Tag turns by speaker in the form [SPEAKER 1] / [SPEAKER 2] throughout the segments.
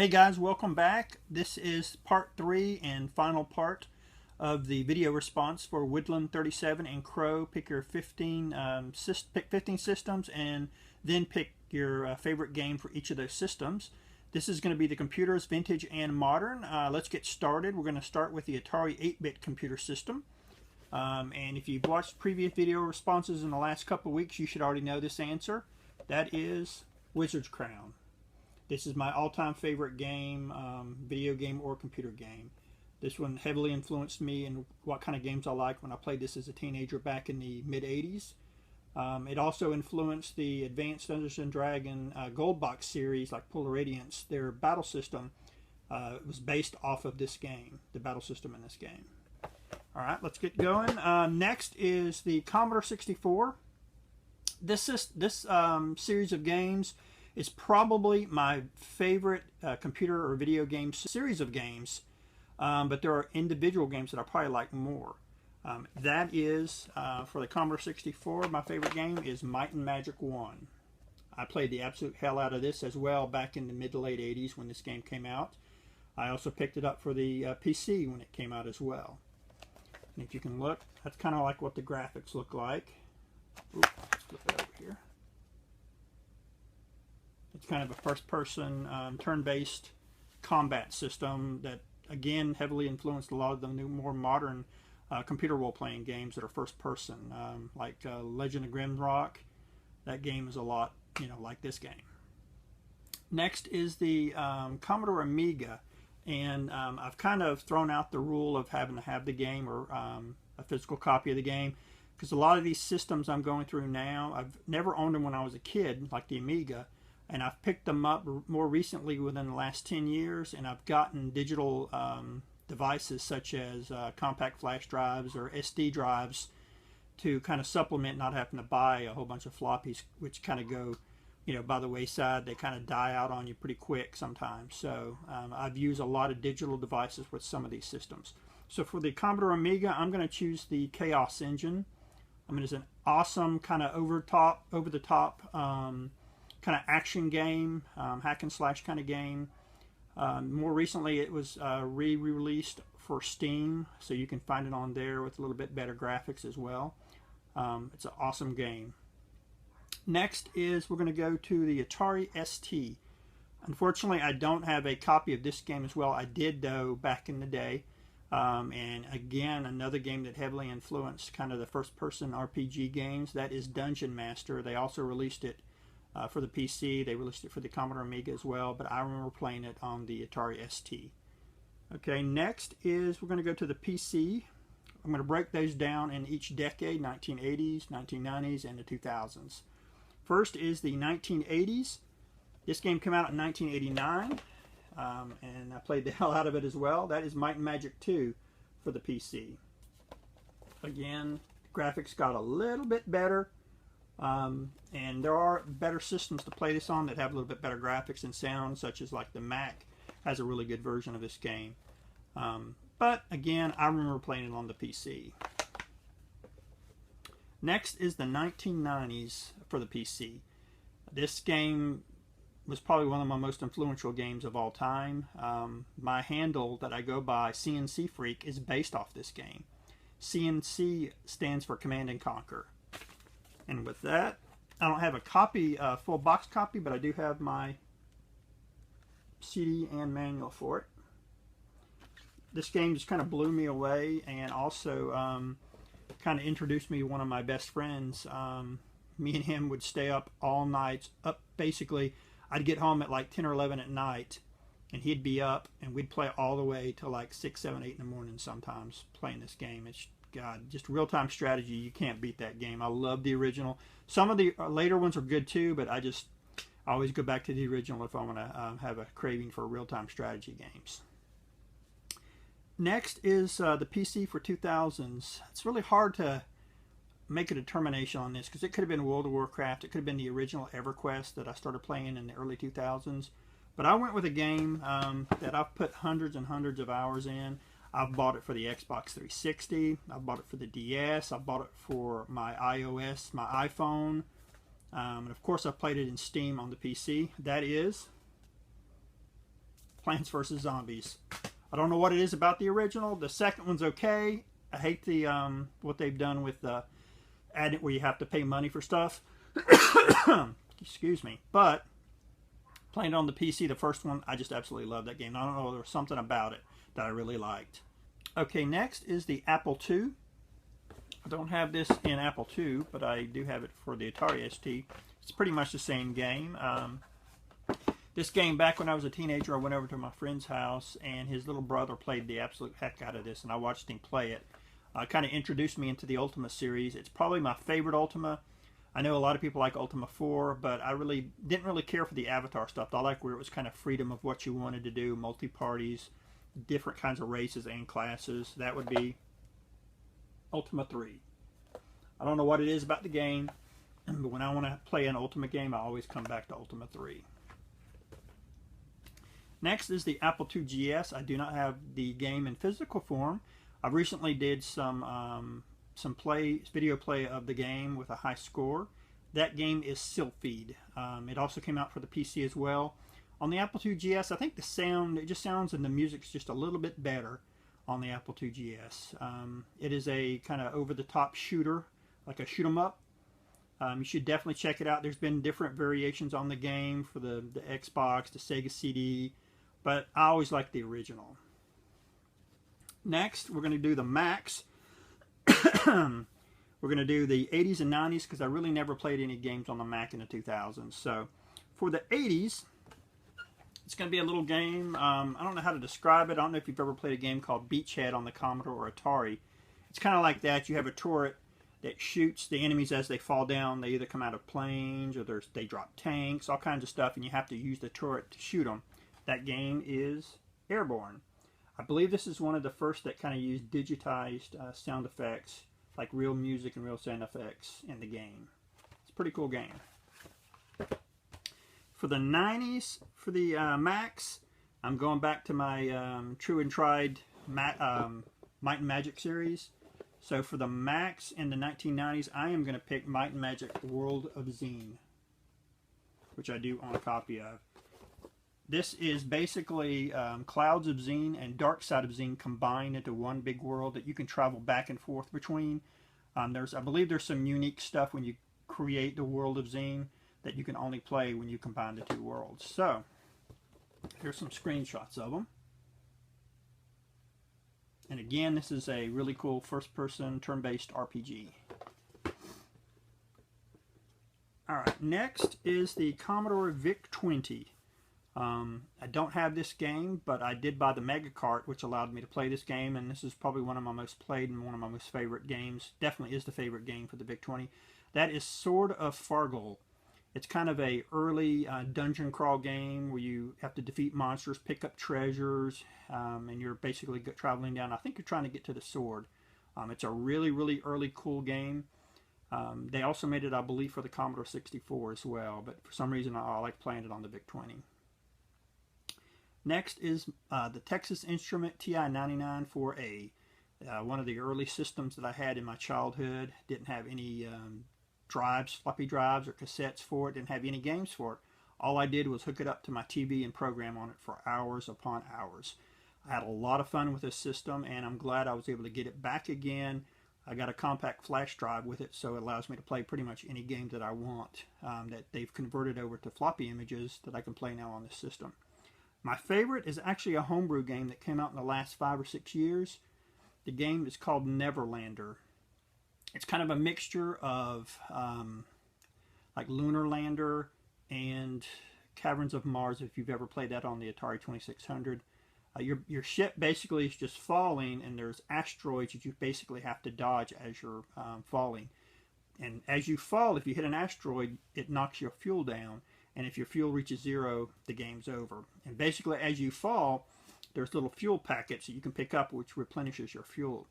[SPEAKER 1] Hey guys, welcome back. This is part 3 and final part of the video response for Woodlin37 and Croooow. Pick your 15 systems and then pick your favorite game for each of those systems. This is going to be the computers, vintage and modern. Let's get started. We're going to start with the Atari 8-bit computer system. And if you've watched previous video responses in the last couple of weeks, you should already know this answer. That is Wizard's Crown. This is my all-time favorite game, video game or computer game. This one heavily influenced me in what kind of games I liked when I played this as a teenager back in the mid-'80s. It also influenced the Advanced Dungeons & Dragons Gold Box series, like Polar Radiance. Their battle system was based off of this game, the battle system in this game. All right, let's get going. Next is the Commodore 64. This series of games is probably my favorite computer or video game series of games, but there are individual games that I probably like more. That is, for the Commodore 64, my favorite game is Might and Magic 1. I played the absolute hell out of this as well back in the mid to late 80s when this game came out. I also picked it up for the PC when it came out as well. And if you can look, that's kind of like what the graphics look like. Ooh, let's flip it over here. It's kind of a first-person, turn-based combat system that, again, heavily influenced a lot of the new, more modern computer role-playing games that are first-person, like Legend of Grimrock. That game is a lot, like this game. Next is the Commodore Amiga, and I've kind of thrown out the rule of having to have the game or a physical copy of the game, because a lot of these systems I'm going through now, I've never owned them when I was a kid, like the Amiga. And I've picked them up more recently within the last 10 years, and I've gotten digital devices such as compact flash drives or SD drives to kind of supplement not having to buy a whole bunch of floppies, which kind of go, by the wayside. They kind of die out on you pretty quick sometimes. So I've used a lot of digital devices with some of these systems. So for the Commodore Amiga, I'm going to choose the Chaos engine. I mean, it's an awesome kind of over the top kind of action game, hack and slash kind of game. More recently it was re-released for Steam, so you can find it on there with a little bit better graphics as well. It's an awesome game. Next is we're going to go to the Atari ST. Unfortunately, I don't have a copy of this game as well. I did though back in the day. And again, another game that heavily influenced kind of the first-person RPG games. That is Dungeon Master. They also released it for the PC. They released it for the Commodore Amiga as well, but I remember playing it on the Atari ST. Okay, next is we're going to go to the PC. I'm going to break those down in each decade, 1980s, 1990s, and the 2000s. First is the 1980s. This game came out in 1989, and I played the hell out of it as well. That is Might and Magic 2 for the PC. Again, graphics got a little bit better. And there are better systems to play this on that have a little bit better graphics and sound, such as like the Mac has a really good version of this game. But again, I remember playing it on the PC. Next is the 1990s for the PC. This game was probably one of my most influential games of all time. My handle that I go by, CNC Freak, is based off this game. CNC stands for Command and Conquer. And with that, I don't have a copy, full box copy, but I do have my CD and manual for it. This game just kind of blew me away, and also kind of introduced me to one of my best friends. Me and him would stay up all night. Basically, I'd get home at like 10 or 11 at night, and he'd be up, and we'd play all the way till like 6, 7, 8 in the morning sometimes playing this game. It's God, just real-time strategy. You can't beat that game. I love the original. Some of the later ones are good too, but I always go back to the original if I want to have a craving for real-time strategy games. Next is the PC for 2000s. It's really hard to make a determination on this because it could have been World of Warcraft. It could have been the original EverQuest that I started playing in the early 2000s. But I went with a game that I've put hundreds and hundreds of hours in. I've bought it for the Xbox 360. I've bought it for the DS. I've bought it for my iOS, my iPhone. And of course, I've played it in Steam on the PC. That is Plants vs. Zombies. I don't know what it is about the original. The second one's okay. I hate the what they've done with the add it where you have to pay money for stuff. Excuse me. But playing it on the PC, the first one, I just absolutely love that game. I don't know, there was something about it that I really liked. Okay, next is the Apple II. I don't have this in Apple II, but I do have it for the Atari ST. It's pretty much the same game. This game, back when I was a teenager, I went over to my friend's house, and his little brother played the absolute heck out of this, and I watched him play it. Kind of introduced me into the Ultima series. It's probably my favorite Ultima. I know a lot of people like Ultima 4, but I really didn't really care for the Avatar stuff. I like where it was kind of freedom of what you wanted to do, multi-parties, different kinds of races and classes. That would be Ultima 3. I don't know what it is about the game, but when I want to play an Ultima game, I always come back to Ultima 3. Next is the Apple II GS. I do not have the game in physical form. I recently did some video play of the game with a high score. That game is Sylphied. It also came out for the PC as well. On the Apple II GS, I think the sound, it just sounds and the music's just a little bit better on the Apple II GS. It is a kind of over-the-top shooter, like a shoot 'em up. You should definitely check it out. There's been different variations on the game for the Xbox, the Sega CD, but I always like the original. Next, we're going to do the Macs. We're going to do the 80s and 90s because I really never played any games on the Mac in the 2000s. So for the 80s, it's going to be a little game. I don't know how to describe it. I don't know if you've ever played a game called Beachhead on the Commodore or Atari. It's kind of like that. You have a turret that shoots the enemies as they fall down. They either come out of planes or they drop tanks, all kinds of stuff, and you have to use the turret to shoot them. That game is Airborne. I believe this is one of the first that kind of used digitized sound effects, like real music and real sound effects in the game. It's a pretty cool game. For the 90s, for the Macs, I'm going back to my true and tried Might and Magic series. So for the Macs in the 1990s, I am going to pick Might and Magic World of Zine, which I do own a copy of. This is basically Clouds of Zine and Dark Side of Zine combined into one big world that you can travel back and forth between. I believe there's some unique stuff when you create the World of Zine that you can only play when you combine the two worlds. So, here's some screenshots of them. And again, this is a really cool first-person turn-based RPG. Alright, next is the Commodore VIC-20. I don't have this game, but I did buy the Mega Cart, which allowed me to play this game, and this is probably one of my most played and one of my most favorite games. Definitely is the favorite game for the VIC-20. That is Sword of Fargul. It's kind of a early dungeon crawl game where you have to defeat monsters, pick up treasures, and you're basically traveling down. I think you're trying to get to the sword. It's a really, really early cool game. They also made it, I believe, for the Commodore 64 as well, but for some reason I like playing it on the VIC-20. Next is the Texas Instrument TI-99 4A. One of the early systems that I had in my childhood. Didn't have any floppy drives or cassettes for it. Didn't have any games for it. All I did was hook it up to my TV and program on it for hours upon hours. I had a lot of fun with this system, and I'm glad I was able to get it back again. I got a compact flash drive with it, so it allows me to play pretty much any game that I want that they've converted over to floppy images that I can play now on this system. My favorite is actually a homebrew game that came out in the last 5 or 6 years. The game is called Neverlander. It's kind of a mixture of like Lunar Lander and Caverns of Mars, if you've ever played that on the Atari 2600. Your ship basically is just falling, and there's asteroids that you basically have to dodge as you're falling. And as you fall, if you hit an asteroid, it knocks your fuel down. And if your fuel reaches 0, the game's over. And basically, as you fall, there's little fuel packets that you can pick up, which replenishes your fuel.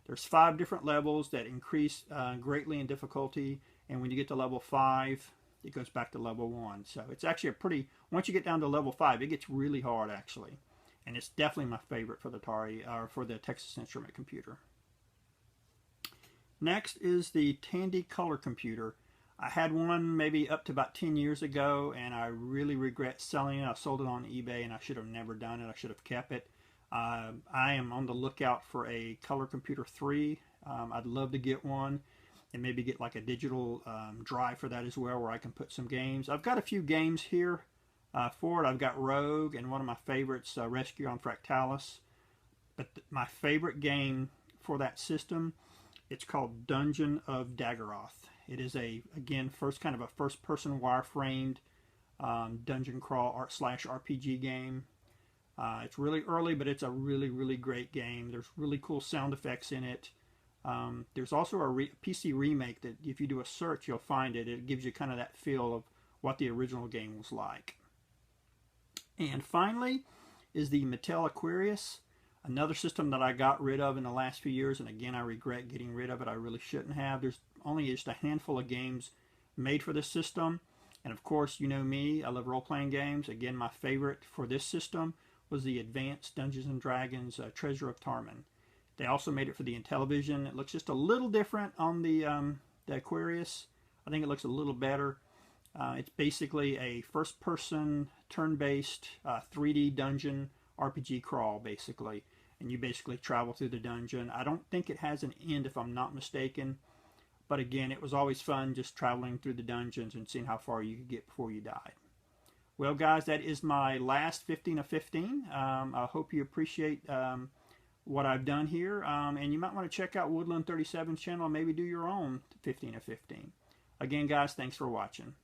[SPEAKER 1] There's 5 different levels that increase greatly in difficulty. And when you get to level 5, it goes back to level 1. So it's actually a pretty, once you get down to level 5, it gets really hard, actually. And it's definitely my favorite for the Atari, or for the Texas Instrument computer. Next is the Tandy color computer. I had one maybe up to about 10 years ago, and I really regret selling it. I sold it on eBay, and I should have never done it. I should have kept it. I am on the lookout for a Color Computer 3. I'd love to get one and maybe get like a digital drive for that as well, where I can put some games. I've got a few games here for it. I've got Rogue and one of my favorites, Rescue on Fractalis. But my favorite game for that system, it's called Dungeon of Daggeroth. It is again, kind of a first-person wireframed dungeon crawl art / RPG game. It's really early, but it's a really great game. There's really cool sound effects in it. There's also a PC remake that if you do a search, you'll find it. It gives you kind of that feel of what the original game was like. And finally is the Mattel Aquarius. Another system that I got rid of in the last few years, and again, I regret getting rid of it. I really shouldn't have. There's only just a handful of games made for this system. And of course, you know me, I love role-playing games. Again, my favorite for this system was the Advanced Dungeons & Dragons Treasure of Tarman. They also made it for the Intellivision. It looks just a little different on the Aquarius. I think it looks a little better. It's basically a first-person, turn-based 3D dungeon RPG crawl, basically. And you basically travel through the dungeon. I don't think it has an end, if I'm not mistaken. But again, it was always fun just traveling through the dungeons and seeing how far you could get before you died. Well, guys, that is my last 15 of 15. I hope you appreciate what I've done here. And you might want to check out Woodlin37's channel and maybe do your own 15 of 15. Again, guys, thanks for watching.